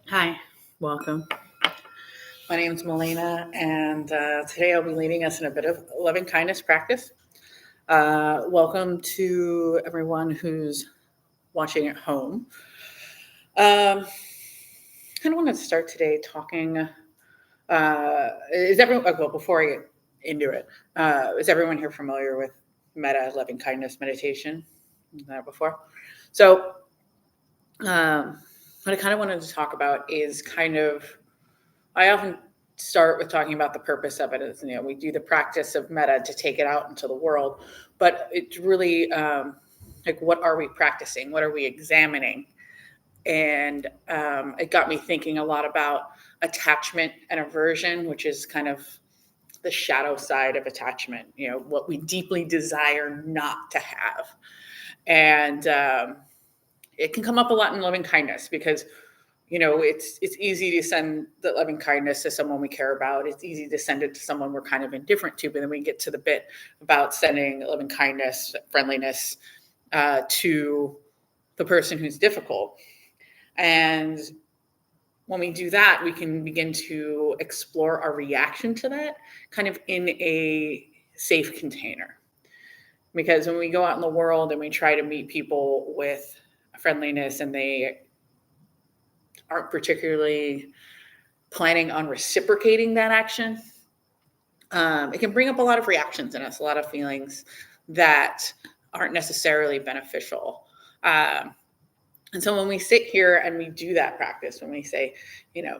Hi, welcome. My name is Melayna, and today I'll be leading us in a bit of loving kindness practice. Welcome to everyone who's watching at home. I kind of wanted to start today talking. Is everyone? Well, before I get into it, is everyone here familiar with Metta, loving kindness meditation? You've done it before. So, what I kind of wanted to talk about is I often start with talking about the purpose of it. Is, we do the practice of metta to take it out into the world, but it's really like, what are we practicing? What are we examining? And it got me thinking a lot about attachment and aversion, which is kind of the shadow side of attachment, what we deeply desire not to have. And it can come up a lot in loving kindness because it's easy to send the loving kindness to someone we care about. It's easy to send it to someone we're kind of indifferent to, but then we get to the bit about sending loving kindness, friendliness to the person who's difficult. And when we do that, we can begin to explore our reaction to that kind of in a safe container. Because when we go out in the world and we try to meet people with friendliness and they aren't particularly planning on reciprocating that action, it can bring up a lot of reactions in us, a lot of feelings that aren't necessarily beneficial. And so when we sit here and we do that practice, when we say,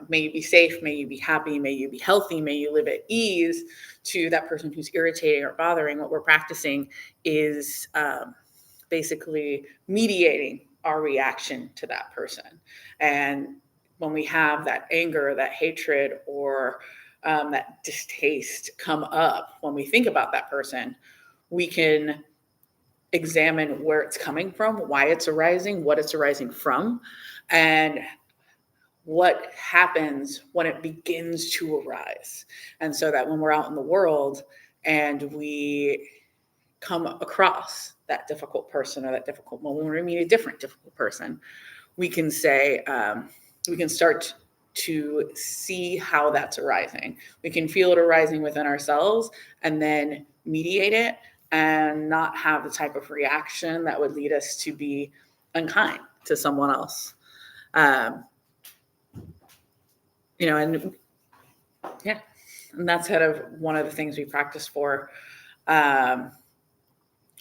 may you be safe, may you be happy, may you be healthy, may you live at ease, to that person who's irritating or bothering, what we're practicing is basically mediating our reaction to that person. And when we have that anger, that hatred, or that distaste come up when we think about that person, we can examine where it's coming from, why it's arising, what it's arising from, and what happens when it begins to arise. And so that when we're out in the world and we come across that difficult person or that difficult moment, when we meet a different difficult person, we can say, we can start to see how that's arising. We can feel it arising within ourselves and then mediate it and not have the type of reaction that would lead us to be unkind to someone else. And that's kind of one of the things we practice for.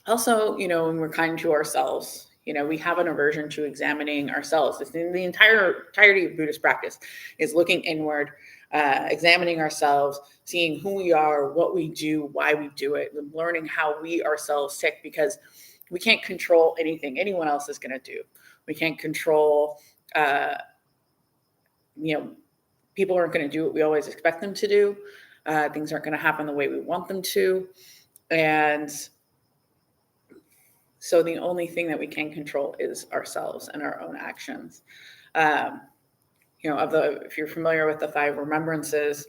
Also, when we're kind to ourselves, we have an aversion to examining ourselves. It's in the entirety of Buddhist practice is looking inward, examining ourselves, seeing who we are, what we do, why we do it, and learning how we ourselves tick, because we can't control anything anyone else is going to do. We can't control, people aren't going to do what we always expect them to do. Things aren't going to happen the way we want them to. And so the only thing that we can control is ourselves and our own actions. If you're familiar with the 5 remembrances,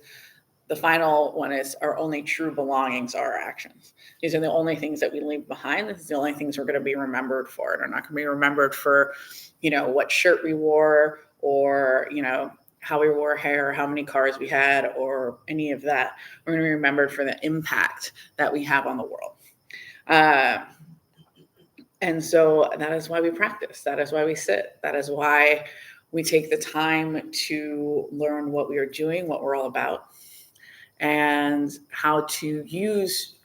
the final one is our only true belongings are our actions. These are the only things that we leave behind. This is the only things we're going to be remembered for. And we're not going to be remembered for, what shirt we wore or, how we wore hair, how many cars we had, or any of that. We're going to be remembered for the impact that we have on the world. And so that is why we practice. That is why we sit. That is why we take the time to learn what we are doing, what we're all about, and how to use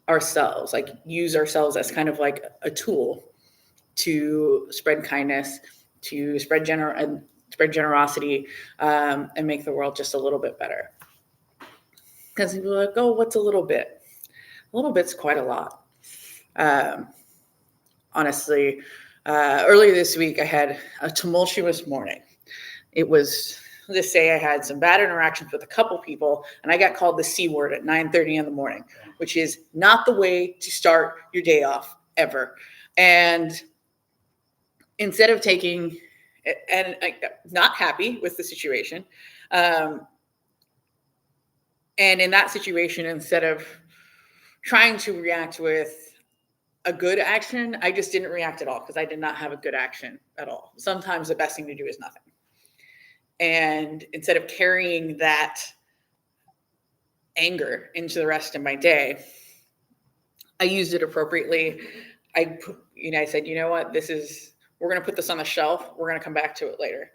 ourselves as kind of like a tool to spread kindness, to spread generosity, and make the world just a little bit better. Because people are like, oh, what's a little bit? A little bit's quite a lot. Honestly, earlier this week, I had a tumultuous morning. It was, let's say I had some bad interactions with a couple people, and I got called the C word at 9:30 in the morning, which is not the way to start your day off ever. And instead of taking, and not happy with the situation, and in that situation, instead of trying to react with a good action. I just didn't react at all because I did not have a good action at all. Sometimes the best thing to do is nothing. And instead of carrying that anger into the rest of my day, I used it appropriately. I said, you know what, we're going to put this on the shelf. We're going to come back to it later.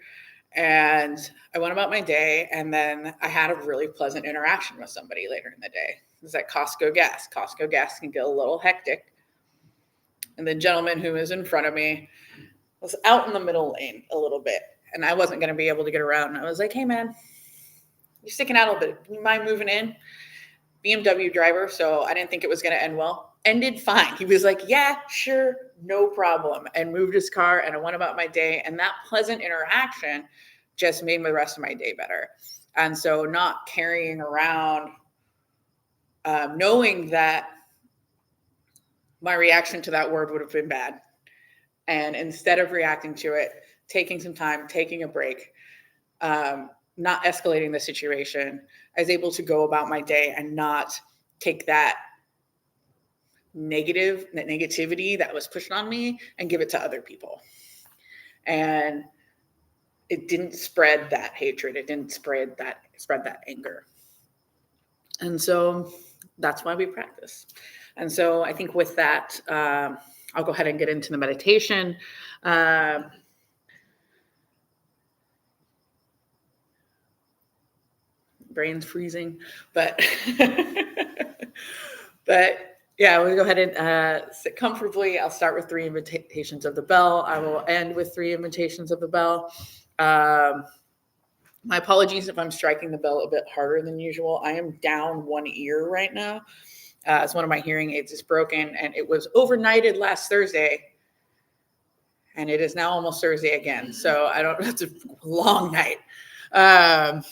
And I went about my day, and then I had a really pleasant interaction with somebody later in the day. It was at Costco gas. Costco gas can get a little hectic. And the gentleman who was in front of me was out in the middle lane a little bit, and I wasn't going to be able to get around. And I was like, hey, man, you're sticking out a little bit. Do you mind moving in? BMW driver, so I didn't think it was going to end well. Ended fine. He was like, yeah, sure, no problem, and moved his car, and I went about my day. And that pleasant interaction just made the rest of my day better. And so not carrying around, knowing that my reaction to that word would have been bad. And instead of reacting to it, taking some time, taking a break, not escalating the situation, I was able to go about my day and not take that negativity that was pushed on me and give it to other people. And it didn't spread that hatred. It didn't spread that anger. And so that's why we practice. And so I think with that, I'll go ahead and get into the meditation. Brain's freezing, but yeah, we'll go ahead and sit comfortably. I'll start with 3 invitations of the bell. I will end with 3 invitations of the bell. My apologies if I'm striking the bell a bit harder than usual. I am down one ear right now, as one of my hearing aids is broken, and it was overnighted last Thursday, and it is now almost Thursday again. So it's a long night. But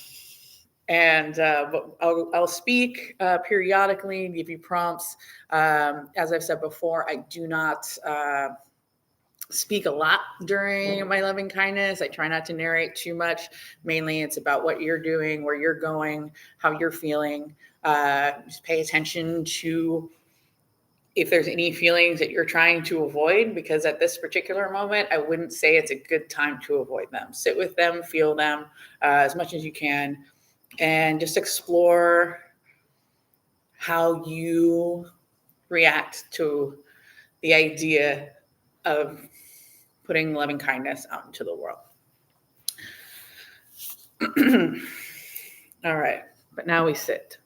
I'll speak periodically and give you prompts. As I've said before, I do not speak a lot during my loving kindness. I try not to narrate too much. Mainly it's about what you're doing, where you're going, how you're feeling. Just pay attention to if there's any feelings that you're trying to avoid, because at this particular moment, I wouldn't say it's a good time to avoid them. Sit with them, feel them as much as you can, and just explore how you react to the idea of putting loving kindness out into the world. All right, but now we sit.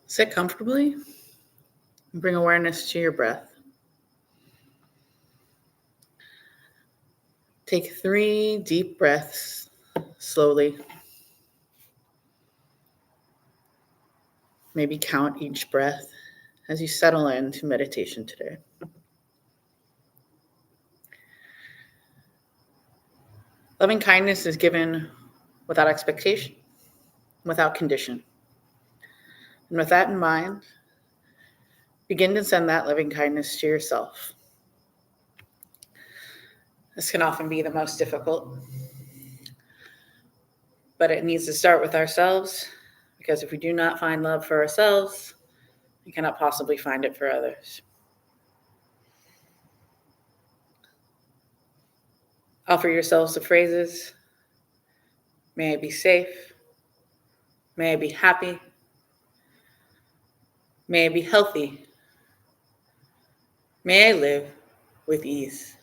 Sit comfortably and bring awareness to your breath. Take 3 deep breaths slowly. Maybe count each breath as you settle into meditation today. Loving kindness is given without expectation, without condition. And with that in mind, begin to send that loving kindness to yourself. This can often be the most difficult, but it needs to start with ourselves, because if we do not find love for ourselves, we cannot possibly find it for others. Offer yourselves the phrases, may I be safe, may I be happy, may I be healthy, may I live with ease.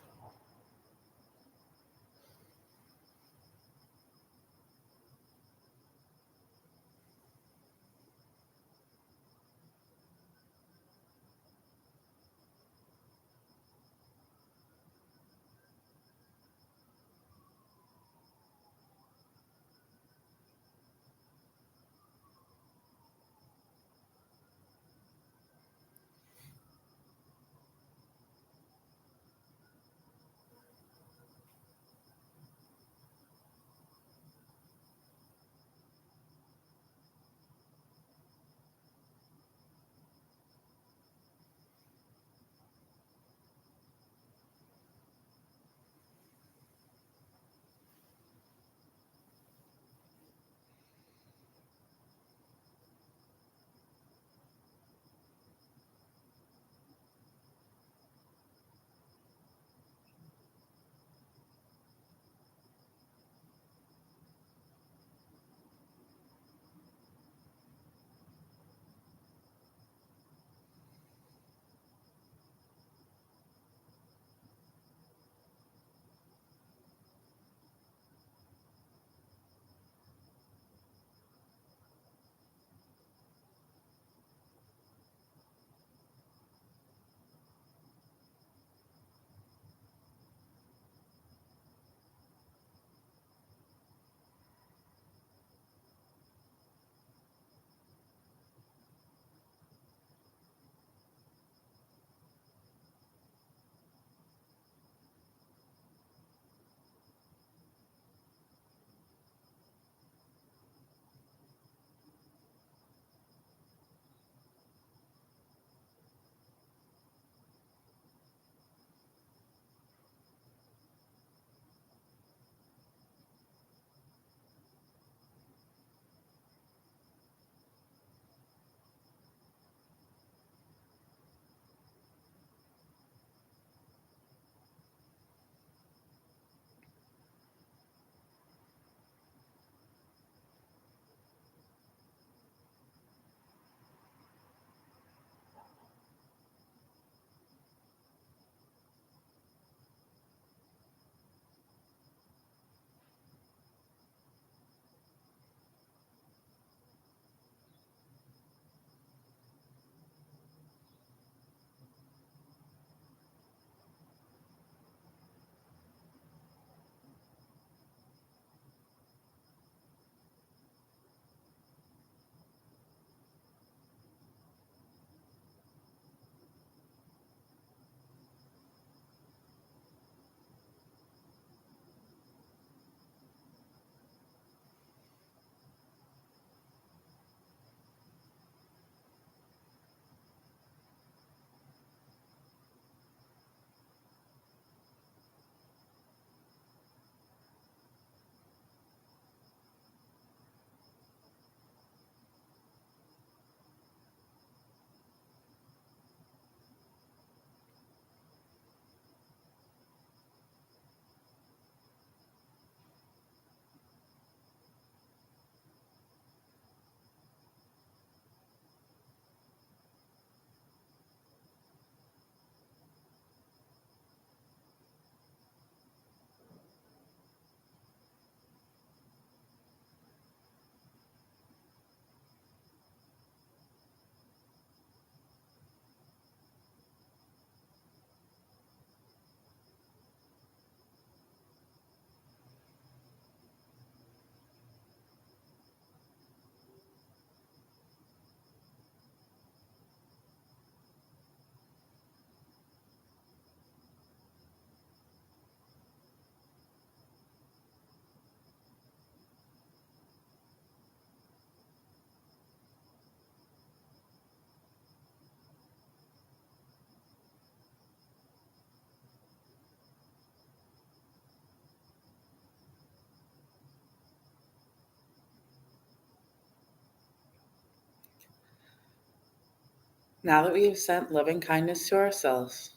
Now that we have sent loving kindness to ourselves,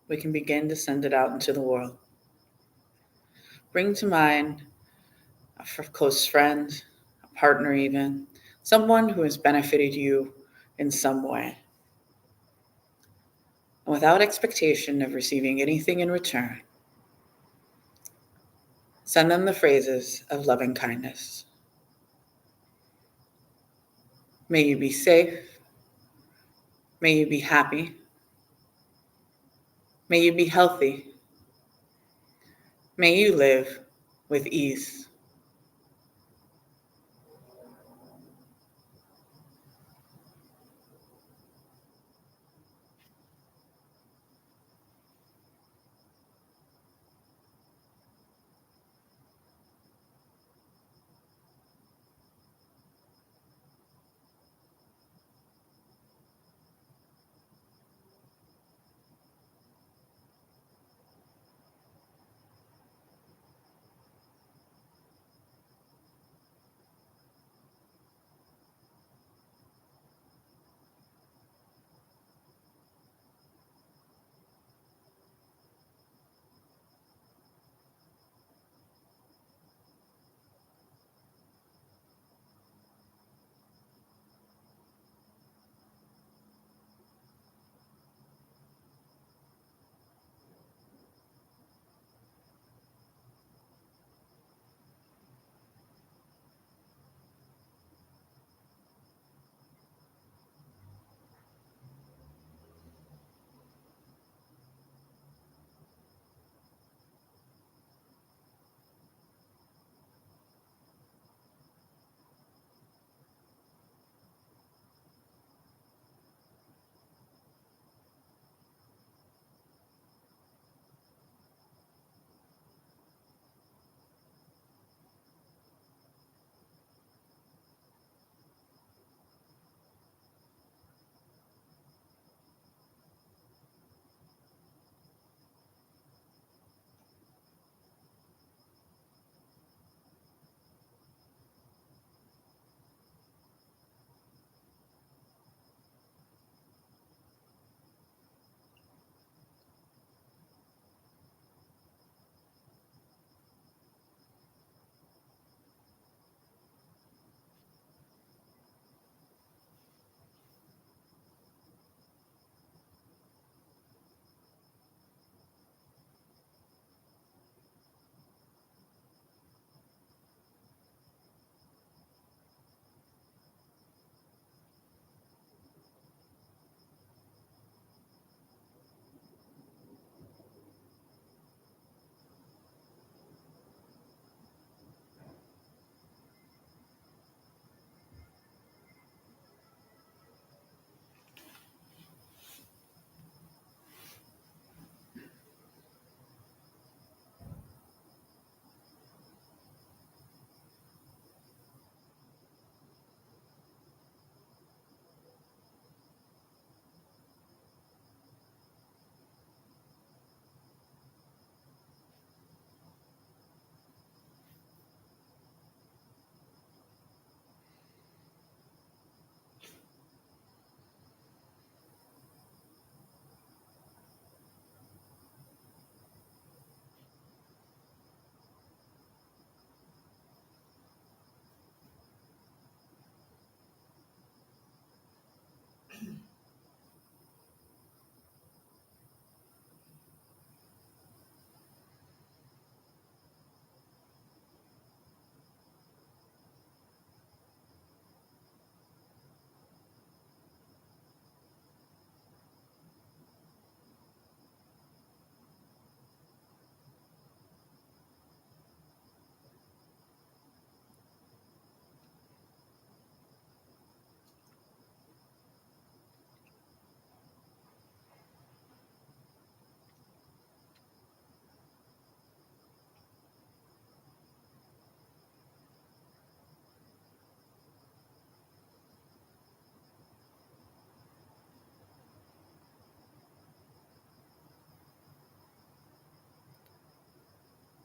we can begin to send it out into the world. Bring to mind a close friend, a partner even, someone who has benefited you in some way. And without expectation of receiving anything in return, send them the phrases of loving kindness. May you be safe. May you be happy. May you be healthy. May you live with ease.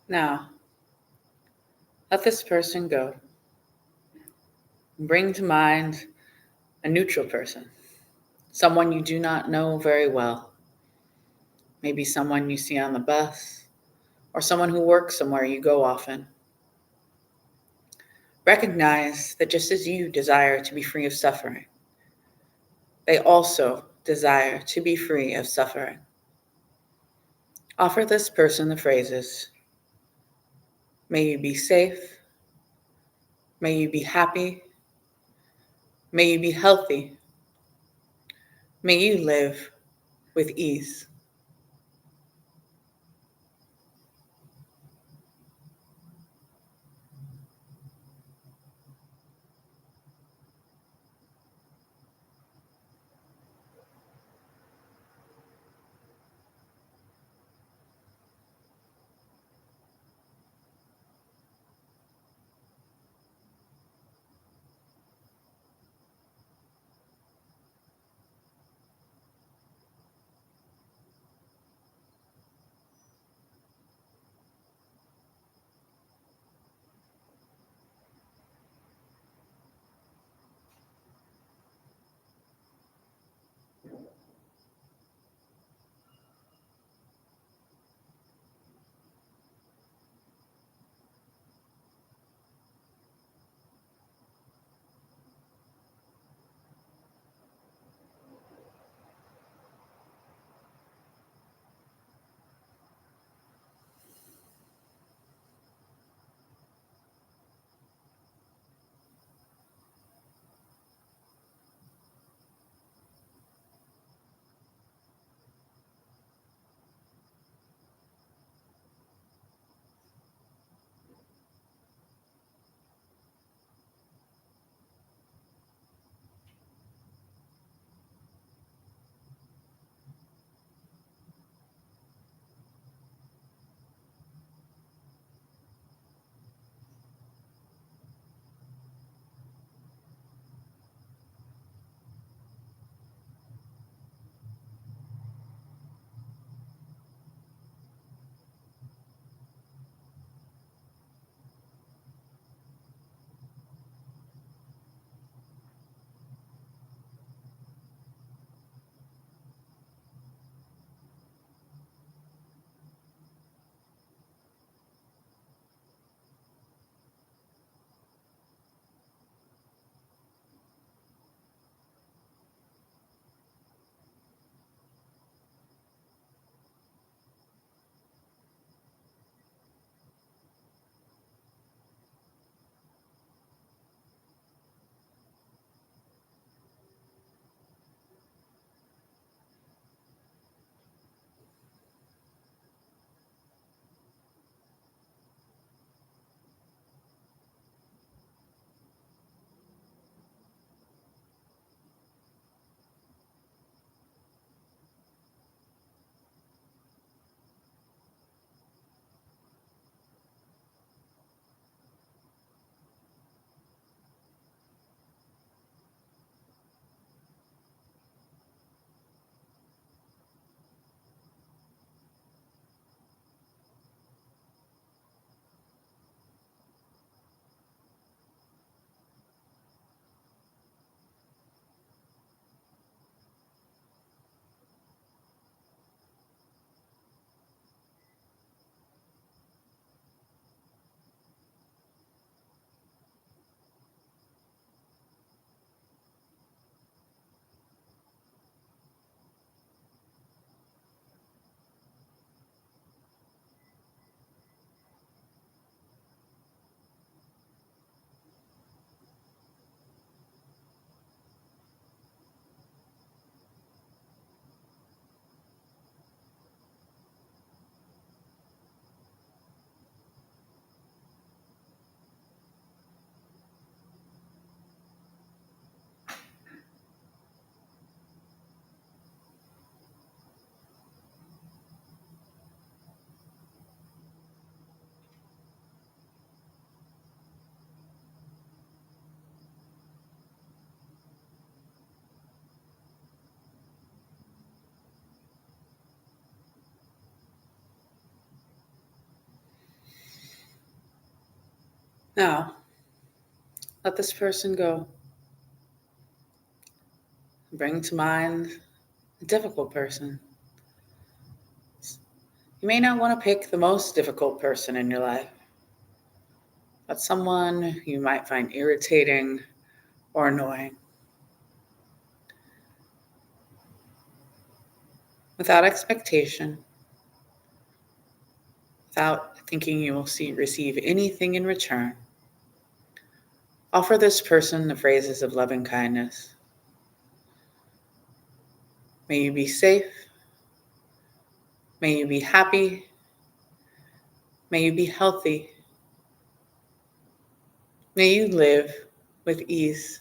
Now, let this person go. Bring to mind a neutral person, someone you do not know very well, maybe someone you see on the bus, or someone who works somewhere you go often. Recognize that just as you desire to be free of suffering, they also desire to be free of suffering. Offer this person the phrases, may you be safe, may you be happy, may you be healthy, may you live with ease. Now, let this person go. Bring to mind a difficult person. You may not want to pick the most difficult person in your life, but someone you might find irritating or annoying. Without expectation, without thinking you will receive anything in return, offer this person the phrases of loving kindness. May you be safe. May you be happy. May you be healthy. May you live with ease.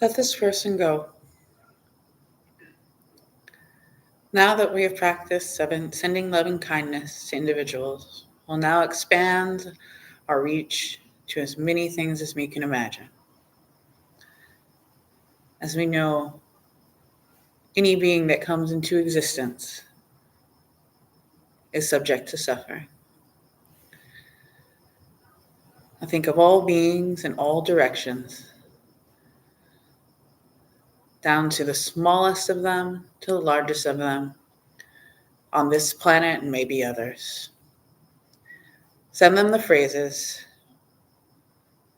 Let this person go. Now that we have practiced sending loving kindness to individuals, we'll now expand our reach to as many things as we can imagine. As we know, any being that comes into existence is subject to suffering. I think of all beings in all directions, down to the smallest of them to the largest of them, on this planet and maybe others. Send them the phrases,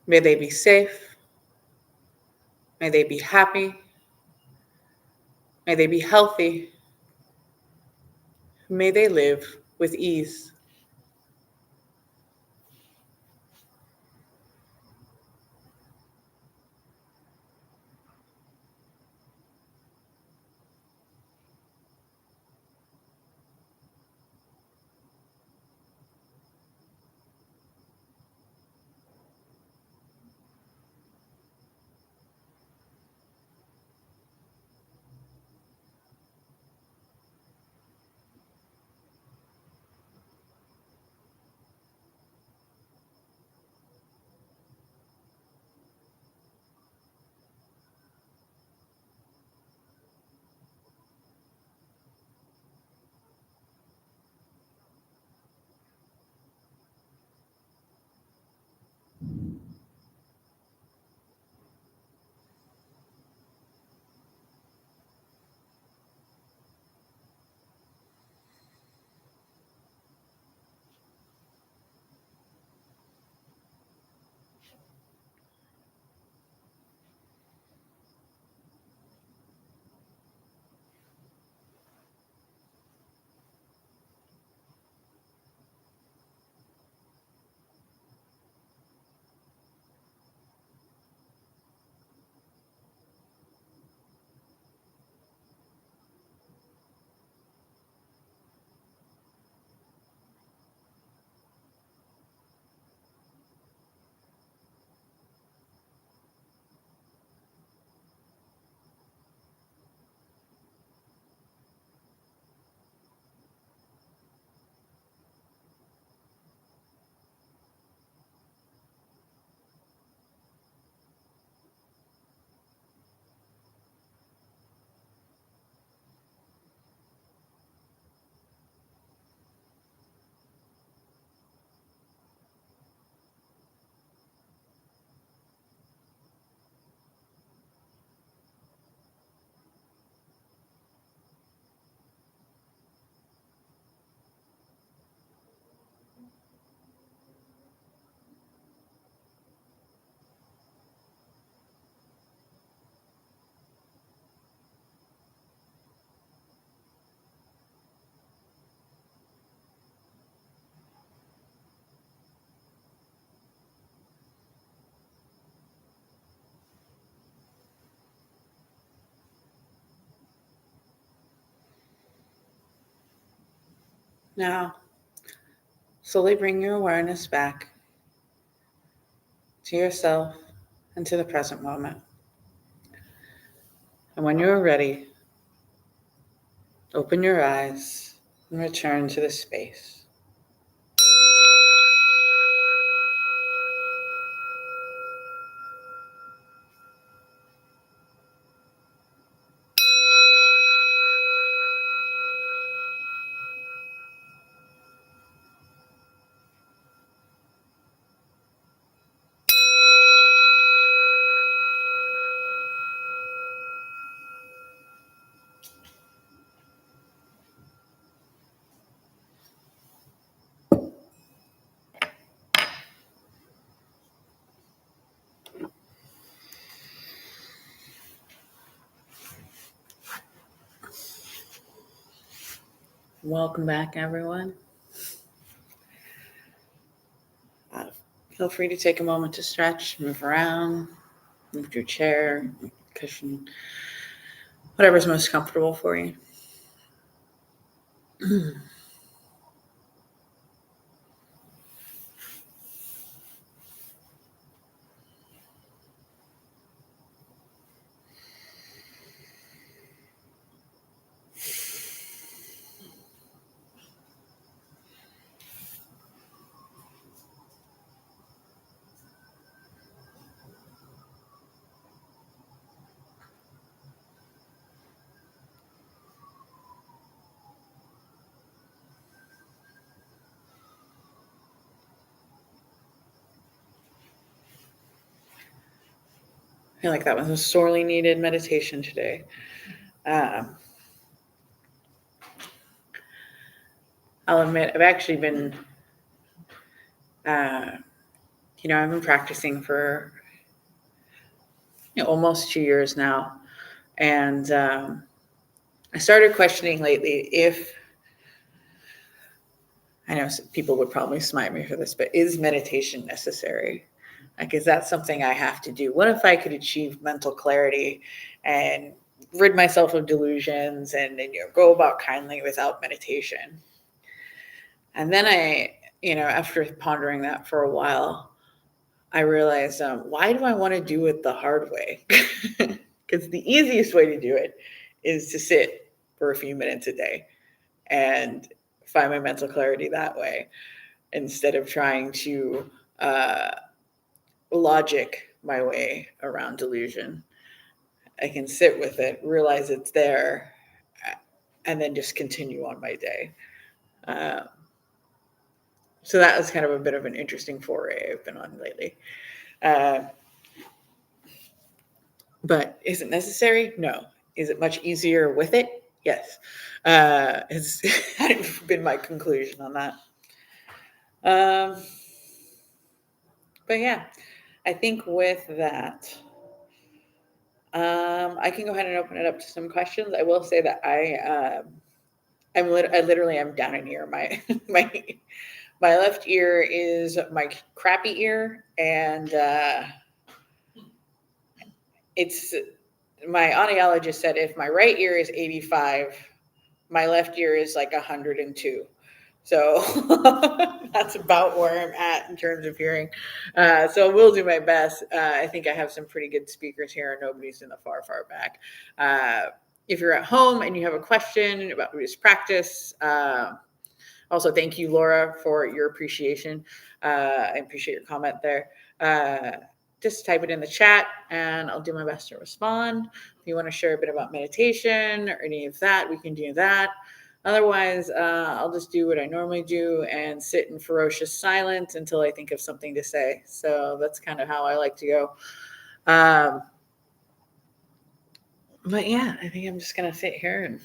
May they be safe. May they be happy. May they be healthy. May they live with ease. Now, slowly bring your awareness back to yourself and to the present moment. And when you're ready, open your eyes and return to the space. Welcome back, everyone. Feel free to take a moment to stretch, move around, move your chair, cushion, whatever's most comfortable for you. I feel like that was a sorely needed meditation today. I'll admit, I've actually been I've been practicing for almost 2 years now. And I started questioning lately if, I know people would probably smite me for this, but is meditation necessary? Like, is that something I have to do? What if I could achieve mental clarity and rid myself of delusions and go about kindly without meditation? And then after pondering that for a while, I realized, why do I want to do it the hard way? Because the easiest way to do it is to sit for a few minutes a day and find my mental clarity that way, instead of trying to logic my way around delusion. I can sit with it, realize it's there, and then just continue on my day. So that was kind of a bit of an interesting foray I've been on lately. But is it necessary? No. Is it much easier with it? Yes. It's been my conclusion on that. But yeah, I think with that, I can go ahead and open it up to some questions. I will say that I literally am down an ear. My left ear is my crappy ear, and my audiologist said if my right ear is 85, my left ear is like 102. So that's about where I'm at in terms of hearing. So I will do my best. I think I have some pretty good speakers here, and nobody's in the far, far back. If you're at home and you have a question about Buddhist practice, also thank you, Laura, for your appreciation. I appreciate your comment there. Just type it in the chat and I'll do my best to respond. If you want to share a bit about meditation or any of that, we can do that. Otherwise, I'll just do what I normally do and sit in ferocious silence until I think of something to say. So that's kind of how I like to go. But yeah, I think I'm just going to sit here and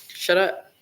shut up.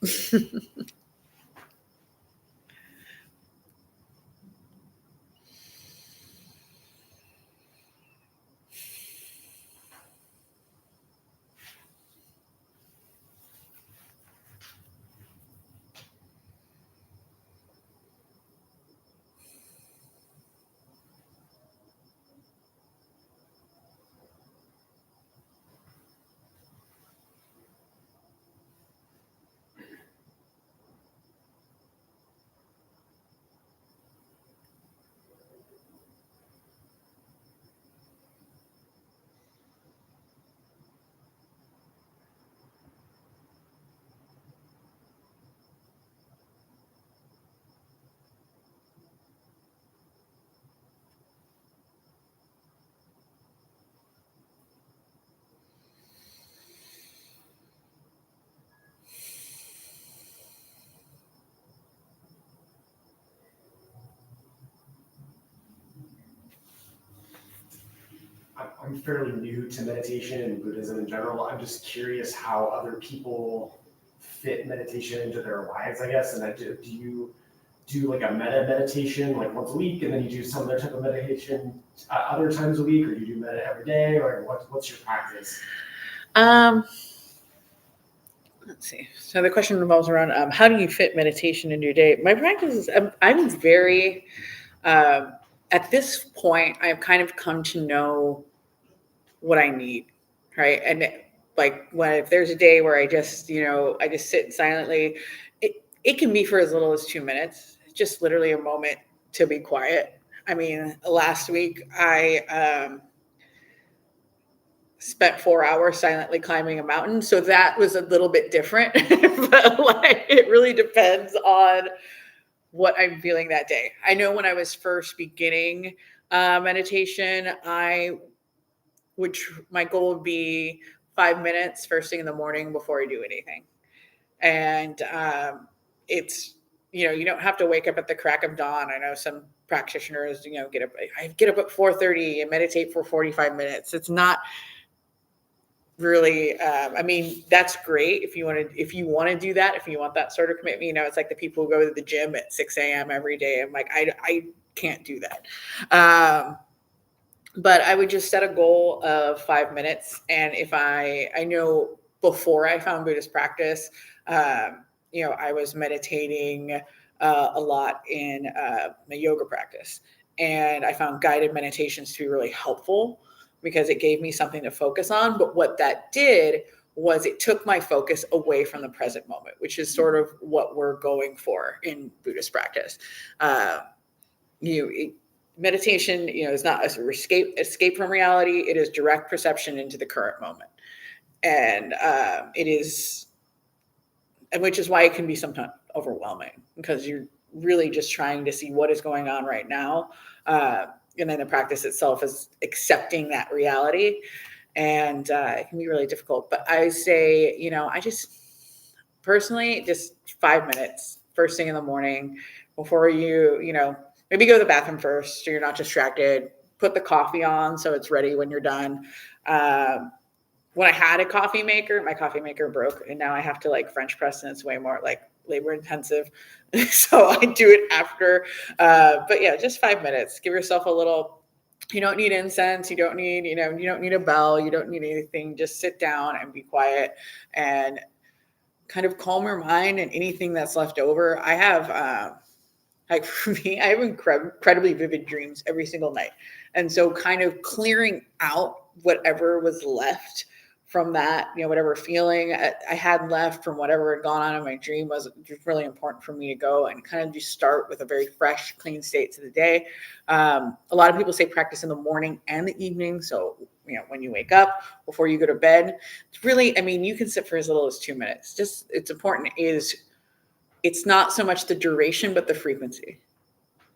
I'm fairly new to meditation and Buddhism in general. I'm just curious how other people fit meditation into their lives, I guess. And do you do like a metta meditation like once a week, and then you do some other type of meditation other times a week, or do you do metta every day, or what's your practice? Let's see. So the question revolves around how do you fit meditation into your day? My practice is I'm very at this point I've kind of come to know what I need, right? And like if there's a day where I just sit silently, it can be for as little as 2 minutes, just literally a moment to be quiet. I mean, last week I spent 4 hours silently climbing a mountain, so that was a little bit different. But like, it really depends on what I'm feeling that day. I know when I was first beginning meditation, my goal would be 5 minutes first thing in the morning before I do anything. And it's, you don't have to wake up at the crack of dawn. I know some practitioners, I get up at 4:30 and meditate for 45 minutes. It's not really, I mean, that's great if you want to do that, if you want that sort of commitment. It's like the people who go to the gym at 6 a.m. every day. I'm like, can't do that. But I would just set a goal of 5 minutes. And if I know before I found Buddhist practice, I was meditating a lot in my yoga practice. And I found guided meditations to be really helpful because it gave me something to focus on. But what that did was it took my focus away from the present moment, which is sort of what we're going for in Buddhist practice. Meditation, is not an escape from reality. It is direct perception into the current moment. And which is why it can be sometimes overwhelming, because you're really just trying to see what is going on right now. And then the practice itself is accepting that reality. And it can be really difficult. But I say, I just personally, just 5 minutes first thing in the morning before maybe go to the bathroom first so you're not distracted. Put the coffee on so it's ready when you're done. When I had a coffee maker, my coffee maker broke, and now I have to French press, and it's way more labor intensive. So I do it after. But yeah, just 5 minutes. Give yourself a little. You don't need incense. You don't need, you don't need a bell. You don't need anything. Just sit down and be quiet and kind of calm your mind and anything that's left over. I have, for me, I have incredibly vivid dreams every single night. And so kind of clearing out whatever was left from that, whatever feeling I had left from whatever had gone on in my dream was just really important for me to go and kind of just start with a very fresh, clean state to the day. A lot of people say practice in the morning and the evening. So, when you wake up, before you go to bed, it's really, you can sit for as little as 2 minutes. Just, it's important it's not so much the duration, but the frequency.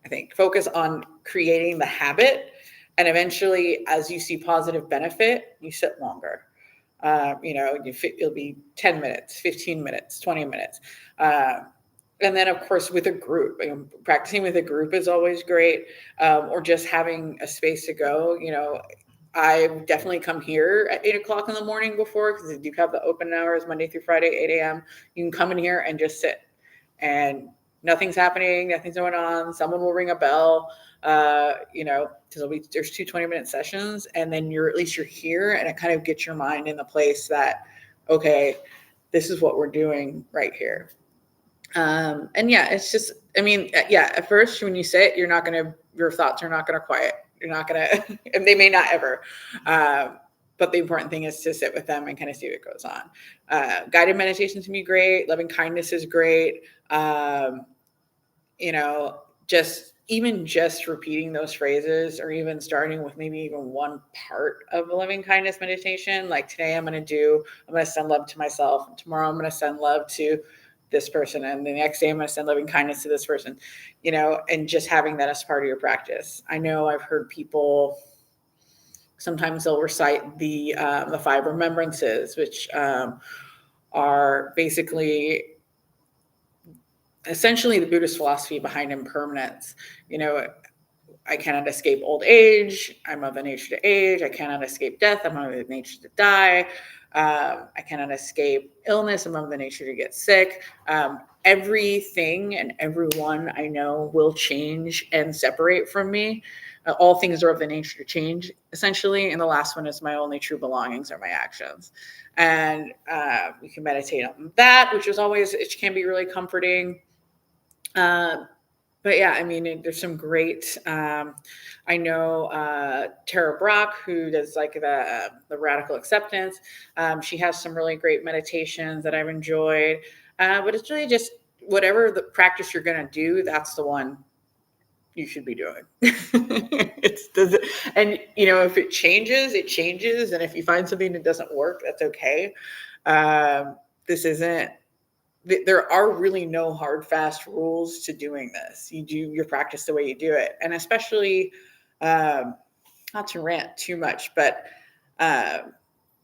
I think focus on creating the habit, and eventually as you see positive benefit, you sit longer. It'll be 10 minutes, 15 minutes, 20 minutes. And then of course with a group, practicing with a group is always great. Or just having a space to go. I've definitely come here at 8:00 in the morning before, because they do have the open hours Monday through Friday, 8 a.m. You can come in here and just sit, and nothing's happening, nothing's going on. Someone will ring a bell, because there's 2 20-minute sessions, and then you're here, and it kind of gets your mind in the place that, okay, this is what we're doing right here. And yeah, it's just, at first when you sit, your thoughts are not going to quiet. You're not going to, and they may not ever. But the important thing is to sit with them and kind of see what goes on. Guided meditations can be great. Loving kindness is great. Just repeating those phrases, or even starting with maybe even one part of a loving kindness meditation. Like today I'm going to send love to myself. And tomorrow I'm going to send love to this person. And the next day I'm going to send loving kindness to this person, and just having that as part of your practice. I know I've heard people, sometimes they'll recite the 5 remembrances, which are basically essentially the Buddhist philosophy behind impermanence. I cannot escape old age. I'm of the nature to age. I cannot escape death. I'm of the nature to die. I cannot escape illness. I'm of the nature to get sick. Everything and everyone I know will change and separate from me. All things are of the nature to change, essentially. And the last one is my only true belongings are my actions. And we can meditate on that, it can be really comforting. But yeah, there's some great, I know Tara Brach, who does the radical acceptance. She has some really great meditations that I've enjoyed. But it's really just whatever the practice you're going to do, that's the one you should be doing. If it changes, it changes. And if you find something that doesn't work, that's okay. There are really no hard, fast rules to doing this. You do your practice the way you do it. And especially, not to rant too much, but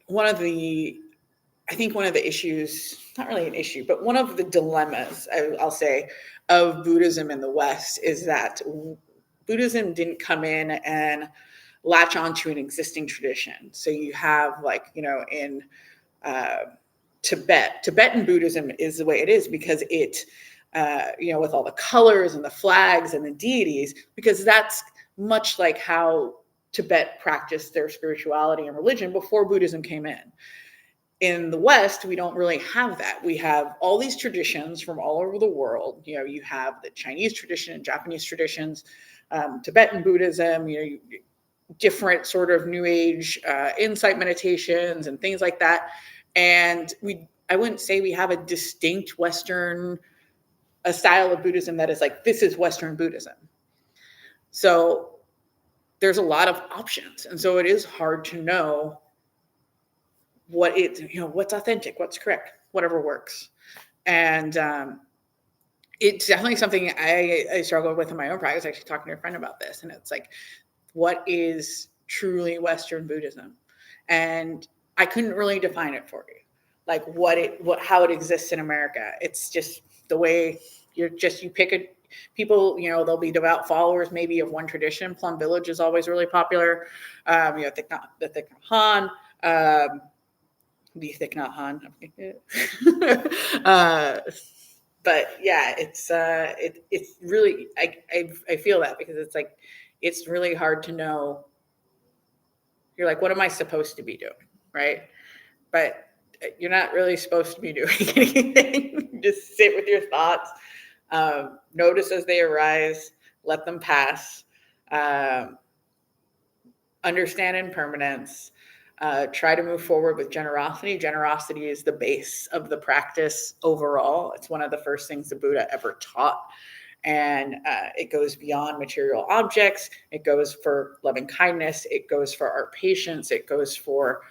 one of the issues, not really an issue, but one of the dilemmas, I'll say, of Buddhism in the West is that Buddhism didn't come in and latch onto an existing tradition. So you have in Tibetan Buddhism is the way it is because it with all the colors and the flags and the deities, because that's much like how Tibet practiced their spirituality and religion before Buddhism came in. In the West, we don't really have that. We have all these traditions from all over the world. You have the Chinese tradition and Japanese traditions, Tibetan Buddhism, different sort of New Age insight meditations and things like that. And I wouldn't say we have a distinct Western a style of Buddhism that is like, this is Western Buddhism. So there's a lot of options. And so it is hard to know what's authentic, what's correct, whatever works. And it's definitely something I struggle with in my own practice, actually talking to a friend about this. And it's like, what is truly Western Buddhism? And I couldn't really define it for you. Like how it exists in America. It's just the way you pick people, they'll be devout followers maybe of one tradition. Plum Village is always really popular. The Thich Nhat Hanh, the Thich Nhat Hanh. But yeah, it's really, I feel that, because it's like, it's really hard to know. You're like, what am I supposed to be doing? Right. But you're not really supposed to be doing anything. Just sit with your thoughts, notice as they arise, let them pass, understand impermanence, try to move forward with generosity. Generosity is the base of the practice overall. It's one of the first things the Buddha ever taught. And it goes beyond material objects. It goes for loving kindness. It goes for our patience. It goes for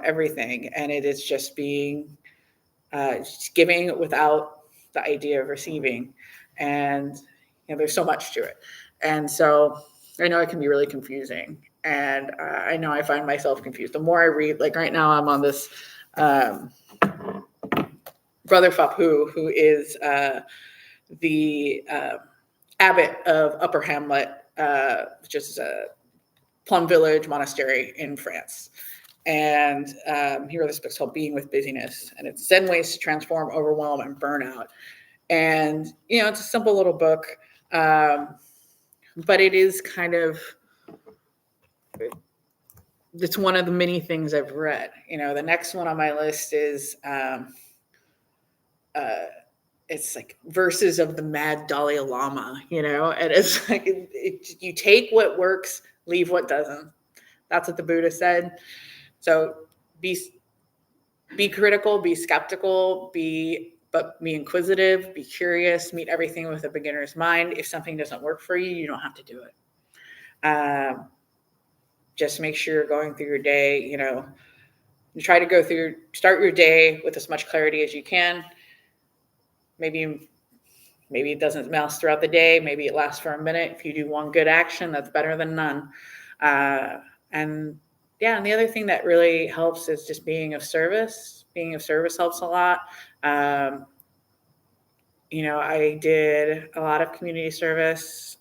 everything. And it is just being, just giving without the idea of receiving. And, there's so much to it. And so I know it can be really confusing. And I know I find myself confused. The more I read, like right now I'm on this Brother Phap-Huu, who is the abbot of Upper Hamlet, which is a Plum Village monastery in France. And he wrote this book called Being with Busyness, and it's Zen ways to transform overwhelm and burnout. And, it's a simple little book, but it is kind of, it's one of the many things I've read. The next one on my list is, it's like Verses of the Mad Dalai Lama, and it's like, you take what works, leave what doesn't. That's what the Buddha said. So be critical, be skeptical, but be inquisitive, be curious, meet everything with a beginner's mind. If something doesn't work for you, you don't have to do it. Just make sure you're going through your day, you try to start your day with as much clarity as you can. Maybe it doesn't last throughout the day. Maybe it lasts for a minute. If you do one good action, that's better than none. And the other thing that really helps is just being of service. Being of service helps a lot. I did a lot of community service.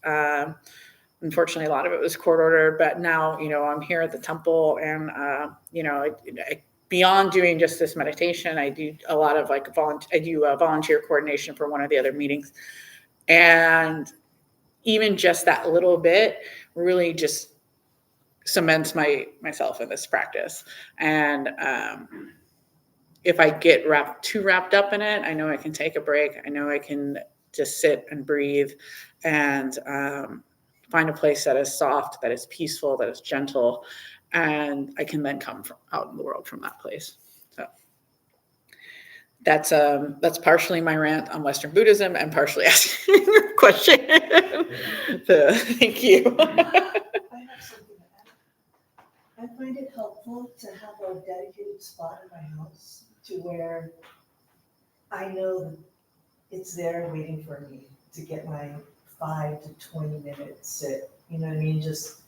Unfortunately, a lot of it was court ordered, but now, I'm here at the temple, and, beyond doing just this meditation, I do a lot of volunteer coordination for one of the other meetings. And even just that little bit really just cements myself in this practice. And if I get too wrapped up in it, I know I can take a break. I know I can just sit and breathe and find a place that is soft, that is peaceful, that is gentle, and I can then come out in the world from that place. So that's partially my rant on Western Buddhism and partially asking your question. So thank you. I have something to add. I find it helpful to have a dedicated spot in my house to where I know that it's there waiting for me to get my 5 to 20 minute sit. You know what I mean? Just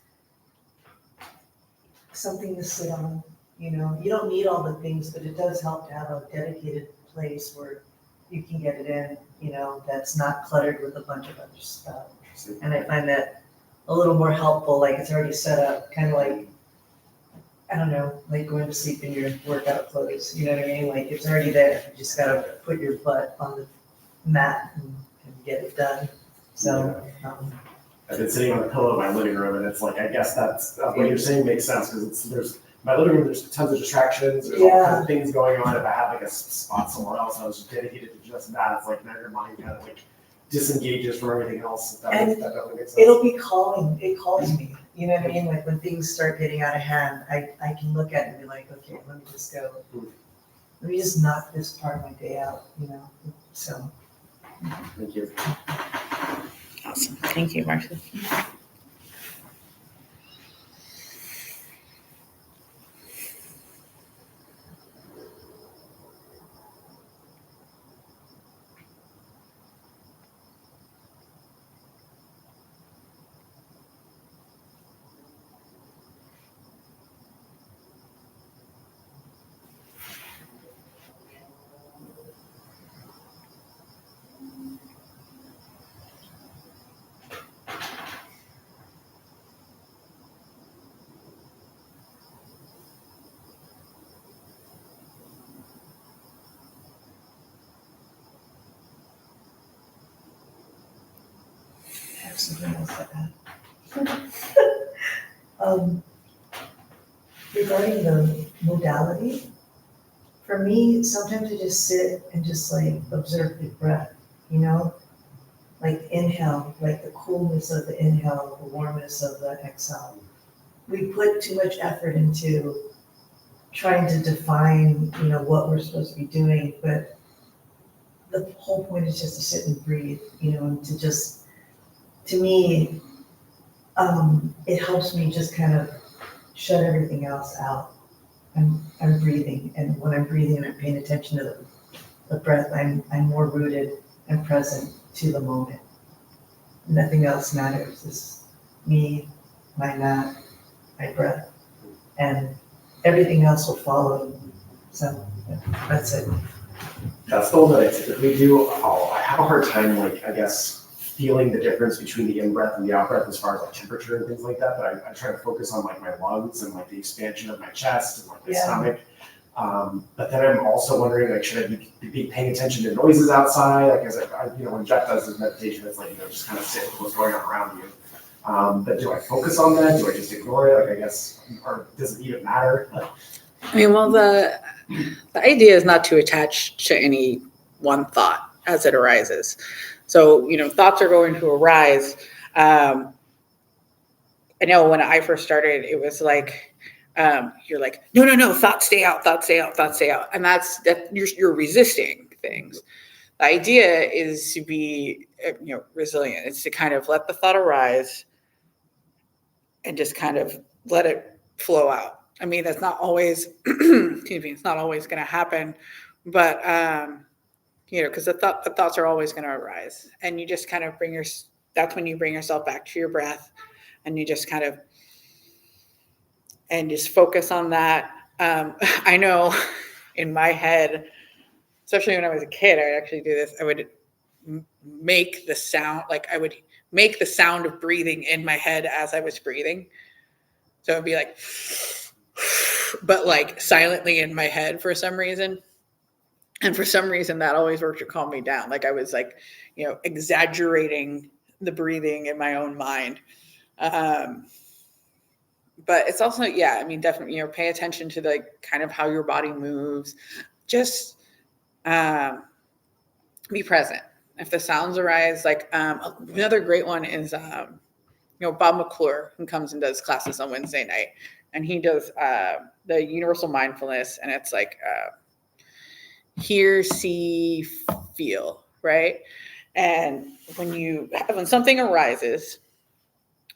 something to sit on. You don't need all the things, but it does help to have a dedicated place where you can get it in, that's not cluttered with a bunch of other stuff. And I find that a little more helpful, like it's already set up, kind of like, I don't know, like going to sleep in your workout clothes, you know what I mean? Like it's already there. You just gotta put your butt on the mat and get it done. So, I've been sitting on a pillow in my living room, and it's like, I guess that's what you're saying makes sense, because there's my living room, there's tons of distractions, there's all kinds of things going on. If I had like a spot somewhere else, I was just dedicated to just that. It's like now your mind kind of like disengages from everything else. That definitely makes sense. It'll be calling. It calls me. You know what I mean? Like when things start getting out of hand, I can look at it and be like, okay, let me just go. Let me just knock this part of my day out, you know? So. Thank you. Awesome. Thank you, Marcia. I have something else to add. Regarding the modality, for me, sometimes I just sit and just like observe the breath, you know? Like inhale, like the coolness of the inhale, the warmness of the exhale. We put too much effort into trying to define, you know, what we're supposed to be doing, but the whole point is just to sit and breathe, you know, and to just, to me, it helps me just kind of shut everything else out. I'm breathing, and when I'm breathing and I'm paying attention to the breath, I'm more rooted and present to the moment. Nothing else matters. It's me, my mat, my breath, and everything else will follow. So that's it. That's the one that I typically do. I have a hard time, like, I guess, feeling the difference between the in-breath and the out-breath as far as like temperature and things like that, but I try to focus on like my lungs and like the expansion of my chest and like my stomach. But then I'm also wondering, like, should I be paying attention to noises outside? Like, as you know, when Jeff does his meditation, it's like, you know, just kind of sit with what's going on around you. But do I focus on that? Do I just ignore it? Like, I guess, or does it even matter? I mean, well, the idea is not to attach to any one thought as it arises. So, you know, thoughts are going to arise. I know when I first started, it was like, you're like, no, thoughts stay out, thoughts stay out, thoughts stay out. And that you're resisting things. The idea is to be, you know, resilient. It's to kind of let the thought arise and just kind of let it flow out. I mean, that's not always, excuse me, it's not always going to happen, but, you know, because the thoughts are always going to arise, and you just kind of that's when you bring yourself back to your breath, and you just kind of, and just focus on that. I know in my head, especially when I was a kid, I would actually do this. I would make the sound, like I would make the sound of breathing in my head as I was breathing. So it'd be like, but like silently in my head for some reason. And for some reason that always worked to calm me down. Like I was like, you know, exaggerating the breathing in my own mind. But it's also, yeah, I mean, definitely, you know, pay attention to the kind of how your body moves. Just be present. If the sounds arise, like another great one is, you know, Bob McClure, who comes and does classes on Wednesday night. And he does the universal mindfulness, and it's like hear, see, feel, right? And when something arises,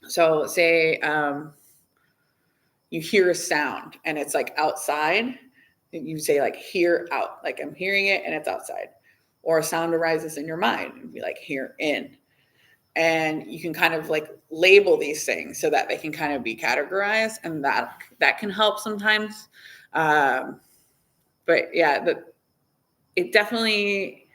so say you hear a sound and it's like outside, you say like hear out, like I'm hearing it and it's outside. Or a sound arises in your mind and be like hear in. And you can kind of like label these things so that they can kind of be categorized, and that can help sometimes. But yeah, it definitely,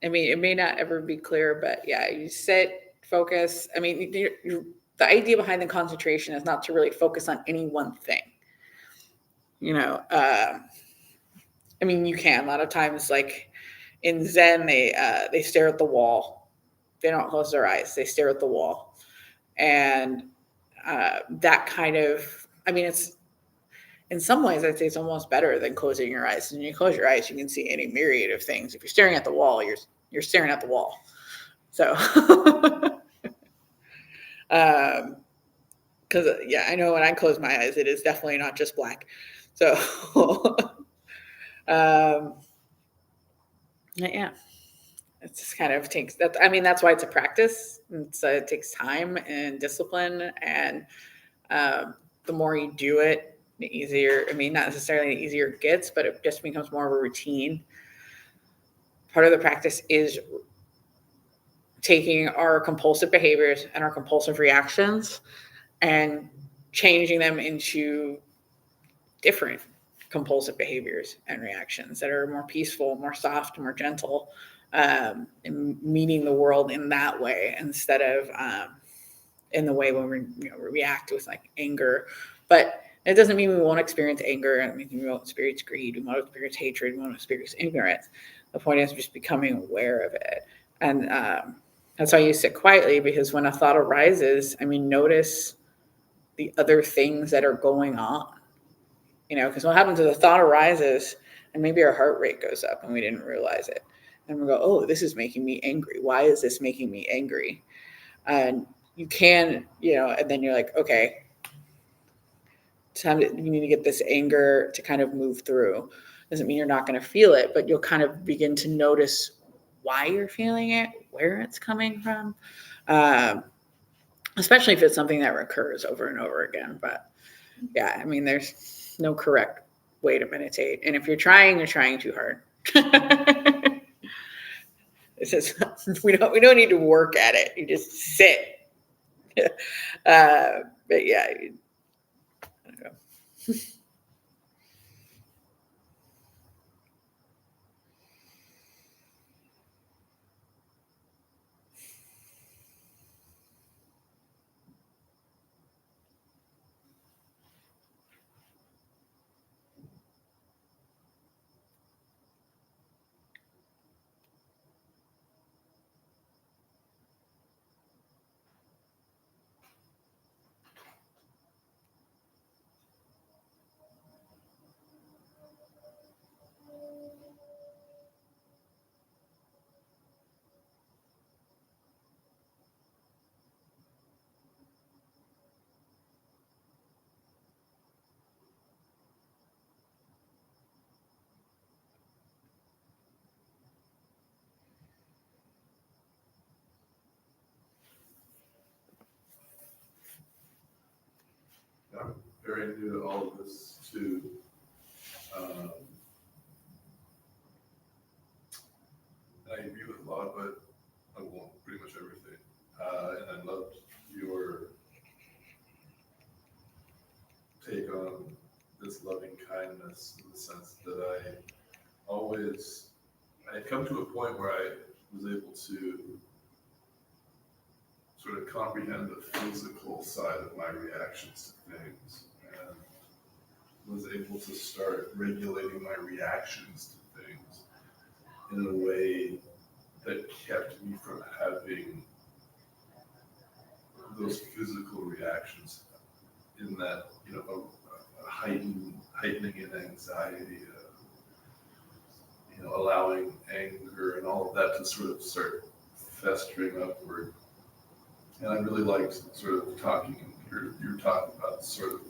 I mean, it may not ever be clear, but yeah, you sit, focus. I mean, the idea behind the concentration is not to really focus on any one thing. You know, I mean, you can a lot of times, like in Zen, they stare at the wall. They don't close their eyes. They stare at the wall. And that kind of, I mean, it's, in some ways, I'd say it's almost better than closing your eyes. When you close your eyes, you can see any myriad of things. If you're staring at the wall, you're staring at the wall. So, because yeah, I know when I close my eyes, it is definitely not just black. So, yeah, it just kind of takes that. I mean, that's why it's a practice. It takes time and discipline, and the more you do it, the easier. I mean, not necessarily the easier it gets, but it just becomes more of a routine. Part of the practice is taking our compulsive behaviors and our compulsive reactions and changing them into different compulsive behaviors and reactions that are more peaceful, more soft, more gentle, and meeting the world in that way instead of in the way when we react with like anger. But it doesn't mean we won't experience anger. I mean, we won't experience greed. We won't experience hatred. We won't experience ignorance. The point is just becoming aware of it. And that's why you sit quietly, because when a thought arises, I mean, notice the other things that are going on. Because what happens is the thought arises and maybe our heart rate goes up and we didn't realize it. And we go, oh, this is making me angry. Why is this making me angry? And you can, and then you're like, okay, you need to get this anger to kind of move through. Doesn't mean you're not going to feel it, but you'll kind of begin to notice why you're feeling it, where it's coming from, especially if it's something that recurs over and over again. But yeah, I mean, there's no correct way to meditate. And if you're trying too hard. It's just, we don't need to work at it. You just sit. But yeah, I don't know. I'm very new to all of this too. I agree with a lot, but I won't pretty much everything. And I loved your take on this loving kindness, in the sense that I had come to a point where I was able to sort of comprehend the physical side of my reactions to things, and was able to start regulating my reactions to things in a way that kept me from having those physical reactions in that, a heightening in anxiety, allowing anger and all of that to sort of start festering upward. And I really liked sort of you're talking about sort of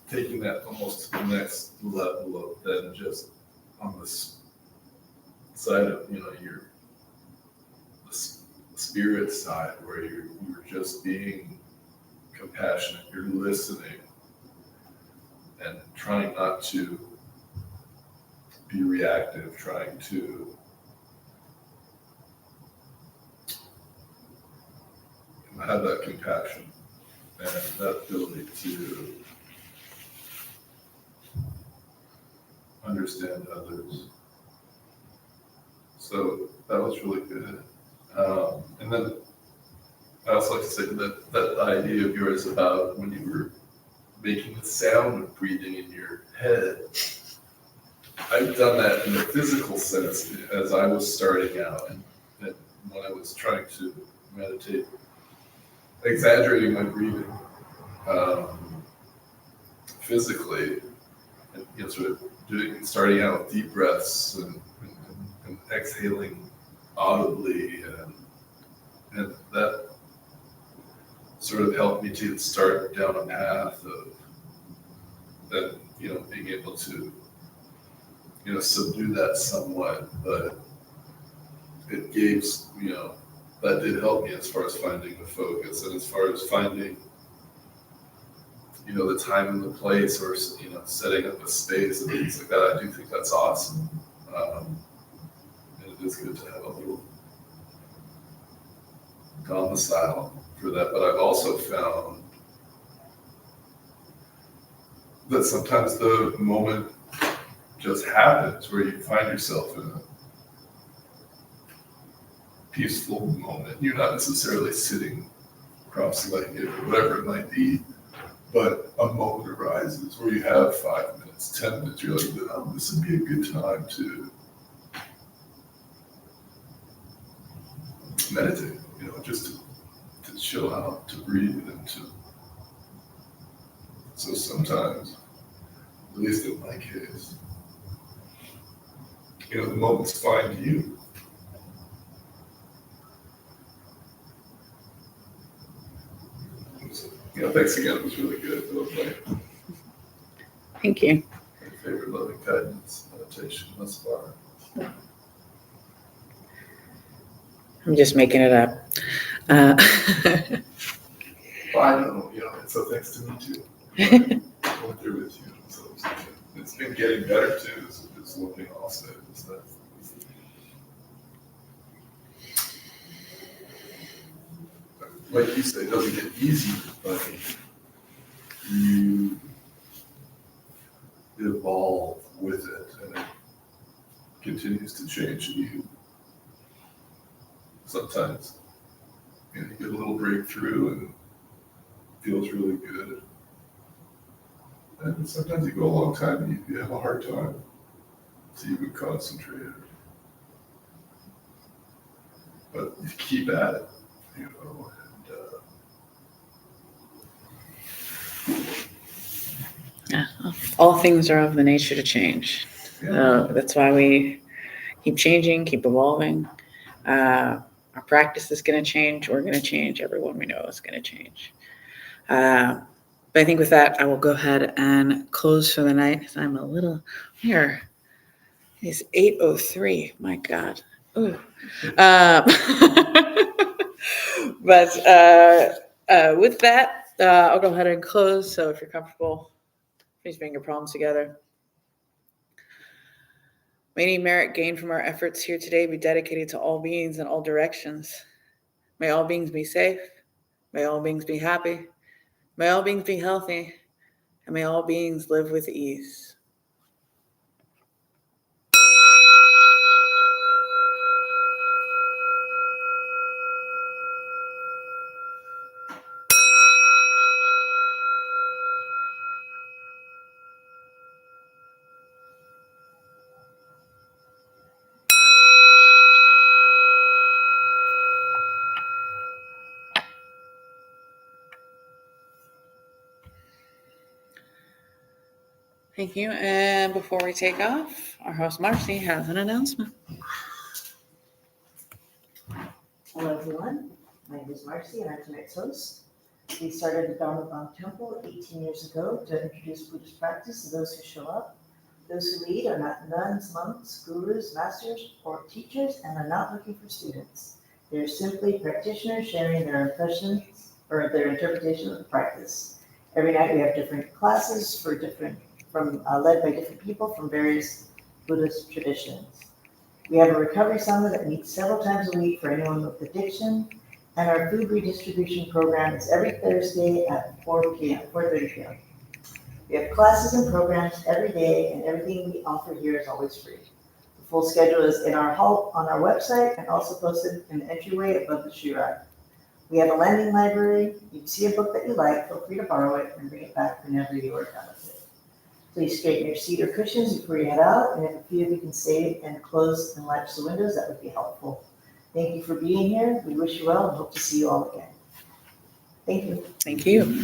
taking that almost to the next level of then just on this side of, your the spirit side, where you're just being compassionate, you're listening and trying not to be reactive, trying to have that compassion and that ability to understand others. So that was really good. And then I also like to say that idea of yours about when you were making the sound of breathing in your head, I've done that in the physical sense as I was starting out, and when I was trying to meditate, exaggerating my breathing physically, and sort of starting out with deep breaths and exhaling audibly, and that sort of helped me to start down a path of that, being able to subdue that somewhat, but it gave, that did help me as far as finding the focus, and as far as finding, the time and the place, or, setting up a space and things like that. I do think that's awesome. And it is good to have a little domicile for that, but I've also found that sometimes the moment just happens where you find yourself in a peaceful moment. You're not necessarily sitting cross-legged or whatever it might be, but a moment arises where you have 5 minutes, 10 minutes, you're like, oh, this would be a good time to meditate, just to chill out, to breathe, and to. So sometimes, at least in my case, the moments find you. Thanks again. It was really good. That was Thank you. my favorite loving kindness meditation thus far. I'm just making it up. Well, I know, so thanks to me too. Going through with you. So it's been getting better too. So just looking also at stuff. Like you say, it doesn't get easier, but you evolve with it, and it continues to change you. Sometimes you get a little breakthrough and it feels really good. And sometimes you go a long time and you have a hard time to even concentrate. But you keep at it, Yeah, all things are of the nature to change. That's why we keep changing, keep evolving. Our practice is going to change. We're going to change. Everyone we know is going to change. But I think with that, I will go ahead and close for the night because I'm a little here. It's 8:03. My God. Ooh. But with that, I'll go ahead and close. So if you're comfortable, please bring your palms together. May any merit gained from our efforts here today be dedicated to all beings in all directions. May all beings be safe. May all beings be happy. May all beings be healthy. And may all beings live with ease. Thank you. And before we take off, our host Marcy has an announcement. Hello, everyone. My name is Marcy, and I'm tonight's host. We started the Dharma Bum Temple 18 years ago to introduce Buddhist practice to those who show up. Those who lead are not nuns, monks, gurus, masters, or teachers, and are not looking for students. They're simply practitioners sharing their impressions or their interpretation of the practice. Every night we have different classes led by different people from various Buddhist traditions. We have a recovery sangha that meets several times a week for anyone with addiction, and our food redistribution program is every Thursday at 4:30 p.m. We have classes and programs every day, and everything we offer here is always free. The full schedule is on our website and also posted in the entryway above the shirai. We have a landing library. If you see a book that you like, feel free to borrow it and bring it back whenever you are done with it. Please straighten your seat or cushions before you head out, and if a few of you can stay and close and latch the windows, that would be helpful. Thank you for being here. We wish you well and hope to see you all again. Thank you. Thank you.